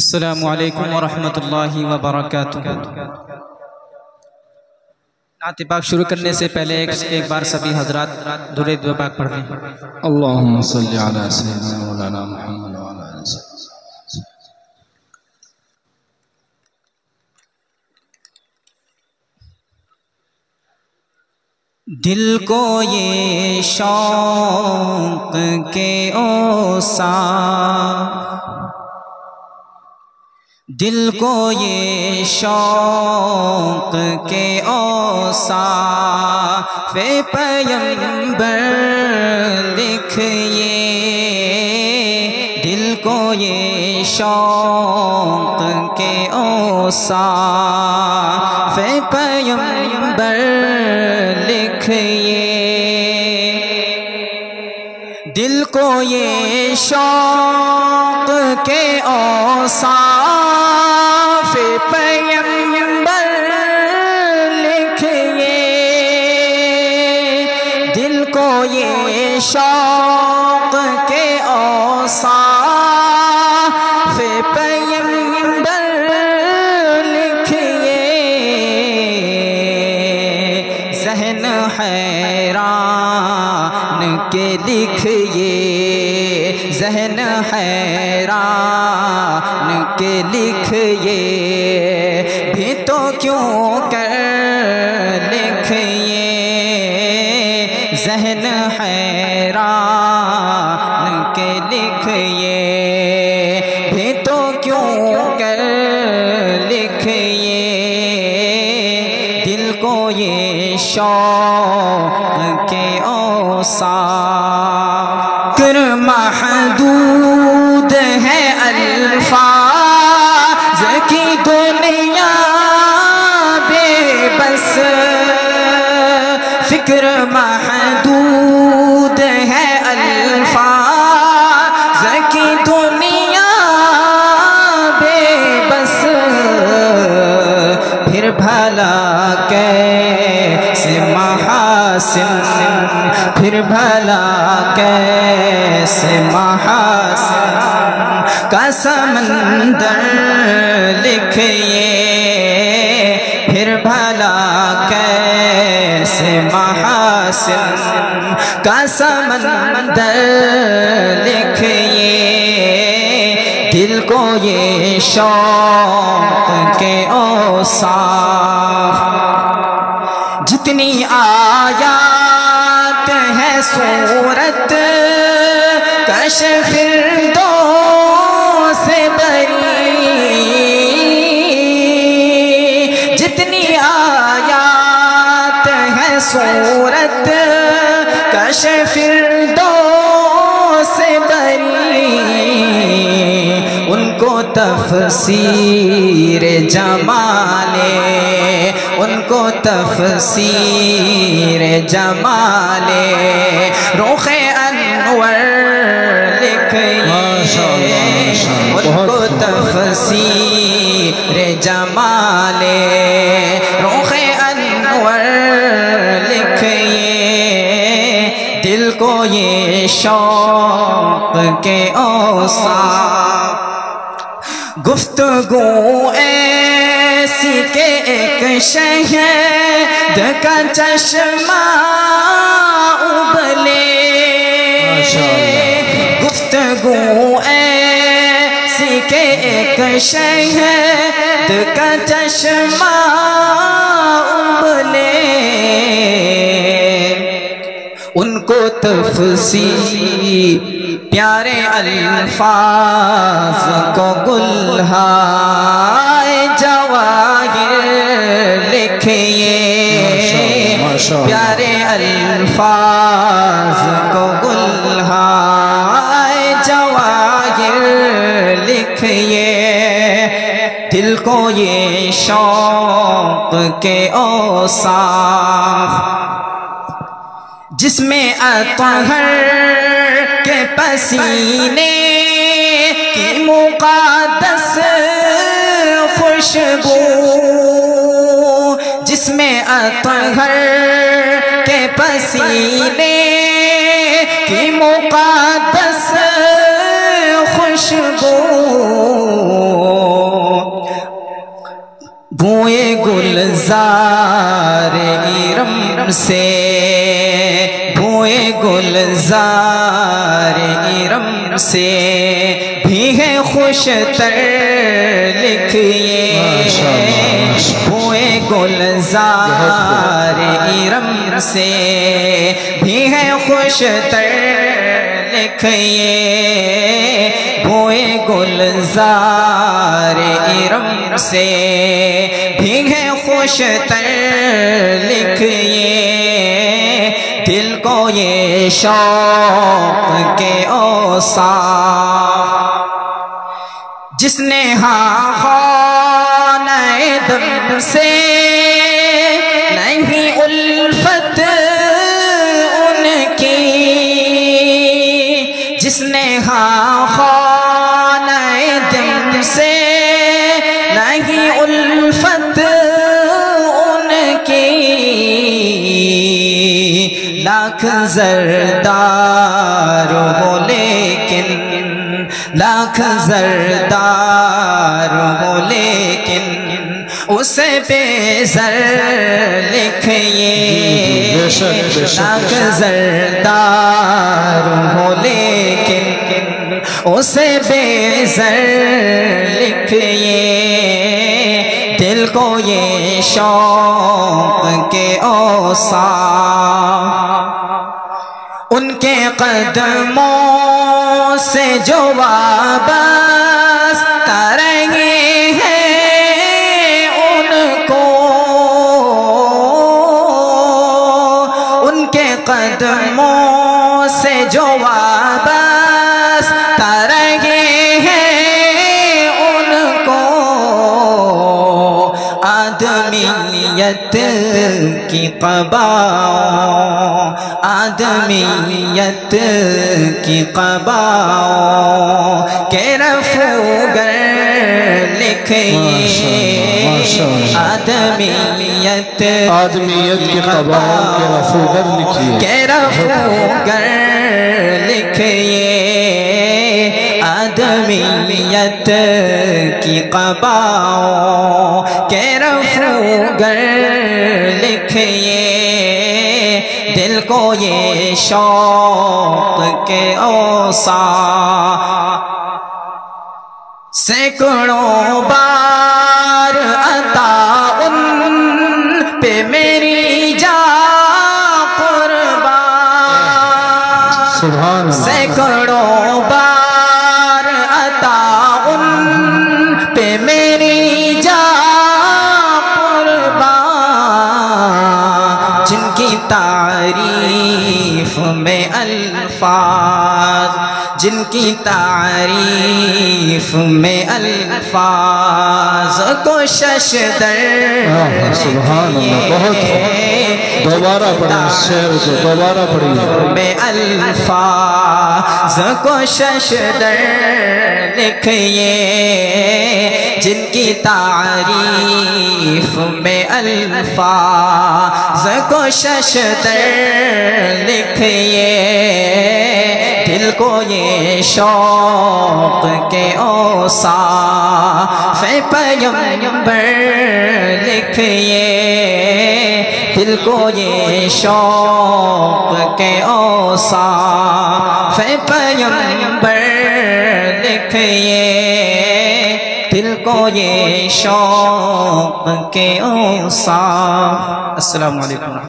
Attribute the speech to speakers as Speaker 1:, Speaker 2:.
Speaker 1: السلام علیکم ورحمۃ اللہ وبرکاتہ۔ نعت پاک شروع کرنے سے پہلے ایک بار سبھی حضرات درود پاک پڑھ لیں۔
Speaker 2: اللہم صلی علی سیدنا مولانا محمد وعلی آلہ وسلم۔
Speaker 1: دل کو یہ شوق کے اوصاف، دل کو یہ شوق کے اوصاف پیغمبر لکھئے، دل کو یہ شوق کے اوصاف پیغمبر لکھئے، دل کو یہ شوق کے اوصاف پیغمبر لکھئے، دل کو یہ شوق کے اوصاف پیغمبر لکھئے، ذہن حیران کے لکھئے، ذہن حیران کے لکھئے، بھی تو کیوں کر لکھئے، ذہن حیران کے لکھئے، بھی تو کیوں کر لکھئے، دل کو یہ شوق کے اوصاف محدود ہے الفاظ کی دنیا بے بس، فکر محدود ہے الفاظ کی دنیا بے بس، پھر بھلا کیسے محاسن، پھر بھلا کیسے محاسن کا سمندر لکھئے، پھر بھلا کیسے محاسن کا سمندر لکھئے، دل کو یہ شوق کے اوصاف، جتنی آیات ہے سورت کشف الفردوس بری، جتنی آیات ہے سورت کشف الفردوس بری، ان کو تفسیر جمالے، ان کو تفسیر جمالے رخ انور لکھئے، ان کو تفسیر جمالے رخ انور لکھئے، دل کو یہ شوق کے اوصاف، گفتگو ایسی کہ ایک شہد کا چشمہ ابلے، گفتگو ایسی کہ ایک شہد کا چشمہ ابلے، ان کو تفسیر پیارے الفاظ کو گلہائے جواہر لکھئے، پیارے الفاظ کو گلہائے جواہر لکھئے، دل کو یہ شوق کے اوصاف، جس میں اطہر کے پسینے کی مقدس خوشبو، جس میں اطہر کے پسینے کی مقدس خوشبو، گلزار ارم سے بوئے گلزار ارم سے بھی ہے خوش تر لکھیے بوئے گلزار ارم سے بھی ہے خوش تر لکھیے بوئے گلزار ارم سے بھی ہے خوش تر لکھیے دل کو یہ شوق کے اوصاف جس نے ہاں خانہ دم سے نہیں الفت ان کی جس نے ہاں خانہ دم سے نہیں الفت ان کی لاکھ زردار ہو لیکن لاکھ زردار ہو لیکن اسے بے زر لکھیے لاکھ زردار ہو لیکن اسے بے زر لکھیے دل کو یہ شوق کے اوصاف ان کے قدموں سے جو وابستہ رہے ہیں ان کو ان کے قدموں سے جو وابستہ رہے ہیں ان کو آدمیت کی قباؤں آدمیت کی قباؤں کے رفوگر لکھیے آدمیت
Speaker 2: کی قباؤں کے رفوگر لکھیے
Speaker 1: کے رفوگر لکھیے آدمیت کی قباؤں کے رفوگر لکھیے دل کو یہ شوق کے اوصاف سینکڑوں بار عطا ان پہ میری جا قربان
Speaker 2: سبحان اللہ
Speaker 1: سینکڑوں بار عطا ان پہ میری جا قربان جن کی تعریف میں الفاظ جن کی تعریف میں الفاظ کو ششدر
Speaker 2: سبحان اللہ بہت دوبارہ پڑھیں شعر کو دوبارہ پڑھیں
Speaker 1: میں الفاظ کو ششدر لکھیے جن کی تعریف میں الفاظ کو ششدر لکھیے دل کو یہ شوق کے اوصاف پیغمبر لکھیے دل کو یہ شوق کے اوصاف پیغمبر لکھیے دل کو یہ شوق کے اوصاف السلام علیکم